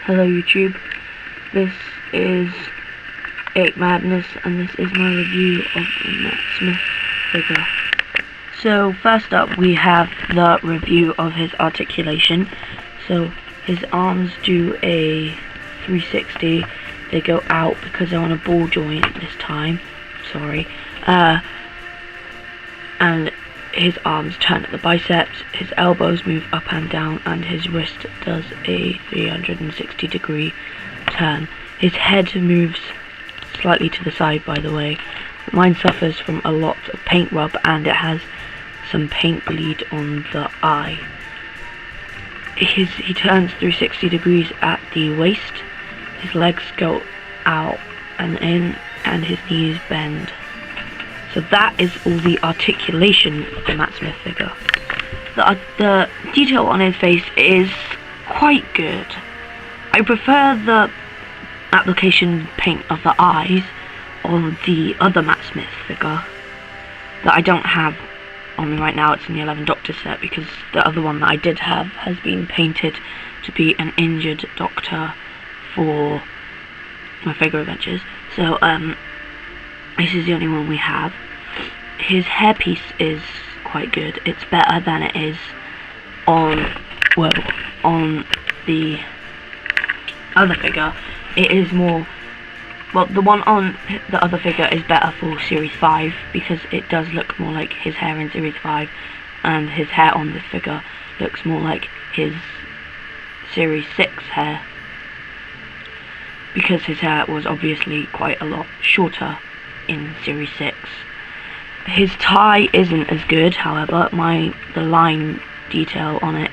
Hello YouTube, this is 8 Madness and this is my review of the Matt Smith figure. So first up we have the review of his articulation. So his arms do a 360, they go out because they're on a ball joint this time, sorry, and his arms turn at the biceps, his elbows move up and down, and his wrist does a 360 degree turn. His head moves slightly to the side, by the way. Mine suffers from a lot of paint rub and it has some paint bleed on the eye. He turns 360 degrees at the waist, his legs go out and in, and his knees bend. So that is all the articulation of the Matt Smith figure. The detail on his face is quite good. I prefer the application paint of the eyes on the other Matt Smith figure that I don't have on me right now. It's in the 11th Doctor set because the other one that I did have has been painted to be an injured Doctor for my figure adventures. So this is the only one we have. His hairpiece is quite good. It's better than it is on the other figure. It is more, well, the one on the other figure is better for Series 5 because it does look more like his hair in Series 5, and his hair on this figure looks more like his Series 6 hair because his hair was obviously quite a lot shorter in Series 6. His tie isn't as good, however. The line detail on it,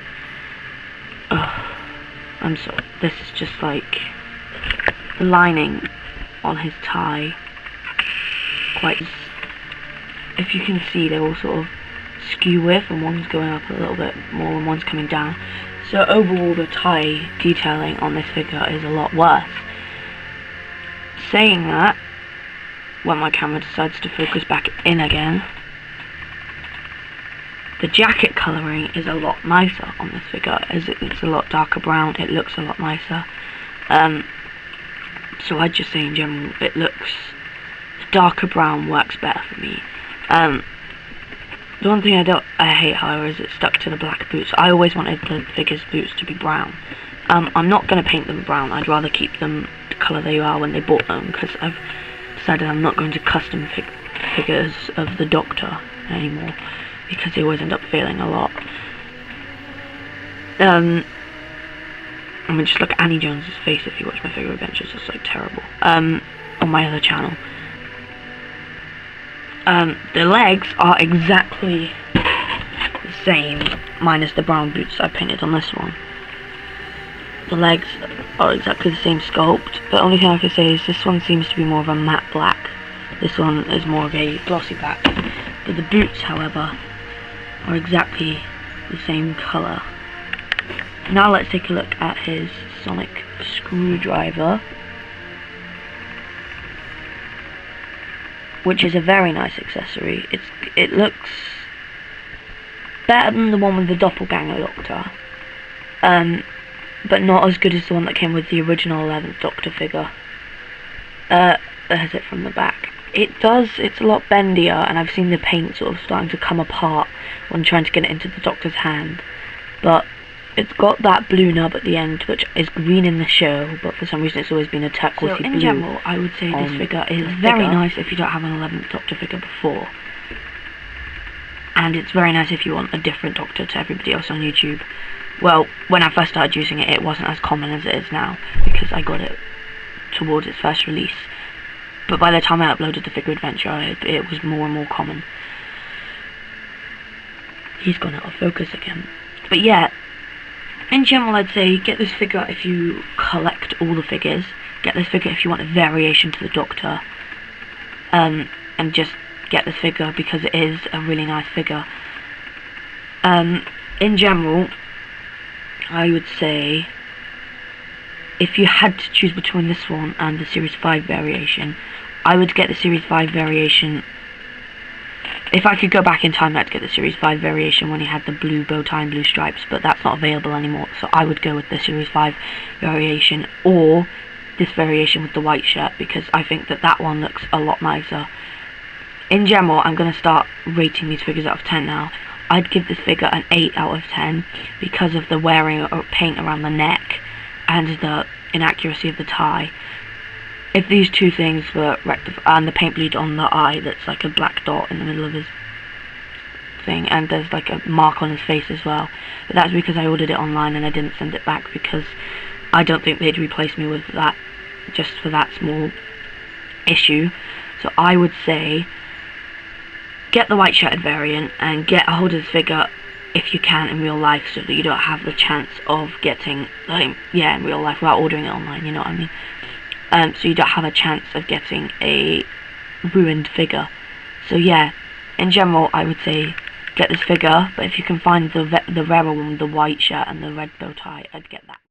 I'm sorry, this is just like the lining on his tie, if you can see, they're all sort of skew with, and one's going up a little bit more and one's coming down. So overall the tie detailing on this figure is a lot worse. Saying that, when my camera decides to focus back in again, the jacket colouring is a lot nicer on this figure, as it's a lot darker brown. It looks a lot nicer. So I'd just say in general, it looks, the darker brown works better for me. The one thing I hate, however, is it's stuck to the black boots. I always wanted the figure's boots to be brown. I'm not going to paint them brown. I'd rather keep them the colour they are when they bought them, because I've decided I'm not going to custom figures of the Doctor anymore because they always end up failing a lot. I mean, just look at Annie Jones's face if you watch my figure adventures. It's like terrible. On my other channel, the legs are exactly the same minus the brown boots I painted on this one. The legs are exactly the same sculpt. The only thing I can say is this one seems to be more of a matte black. This one is more of a glossy black. But the boots, however, are exactly the same colour. Now let's take a look at his sonic screwdriver, which is a very nice accessory. It looks better than the one with the doppelganger Doctor. But not as good as the one that came with the original 11th Doctor figure. There's it from the back. It's a lot bendier, and I've seen the paint sort of starting to come apart when trying to get it into the Doctor's hand. But it's got that blue nub at the end, which is green in the show, but for some reason it's always been a turquoisey blue. So in general, I would say this figure is very nice if you don't have an 11th Doctor figure before. And it's very nice if you want a different Doctor to everybody else on YouTube. Well, when I first started using it, it wasn't as common as it is now, because I got it towards its first release. But by the time I uploaded the figure adventure, it was more and more common. He's gone out of focus again. But yeah, in general I'd say get this figure if you collect all the figures. Get this figure if you want a variation to the Doctor. And just get this figure because it is a really nice figure. In general, I would say if you had to choose between this one and the Series 5 variation, I would get the Series 5 variation If I could go back in time, I'd get the Series 5 variation when he had the blue bow tie and blue stripes, but that's not available anymore, so I would go with the Series 5 variation, or this variation with the white shirt, because I think that that one looks a lot nicer. In general, I'm going to start rating these figures out of 10 now. I'd give this figure an 8 out of 10, because of the wearing of paint around the neck, and the inaccuracy of the tie. If these two things were rectified, and the paint bleed on the eye that's like a black dot in the middle of his thing, and there's like a mark on his face as well, but that's because I ordered it online and I didn't send it back, because I don't think they'd replace me with that just for that small issue. So I would say get the white shirted variant and get a hold of this figure if you can in real life, so that you don't have the chance of getting in real life without ordering it online, you know what I mean. So you don't have a chance of getting a ruined figure. So yeah, in general, I would say get this figure, but if you can find the rarer one with the white shirt and the red bow tie, I'd get that.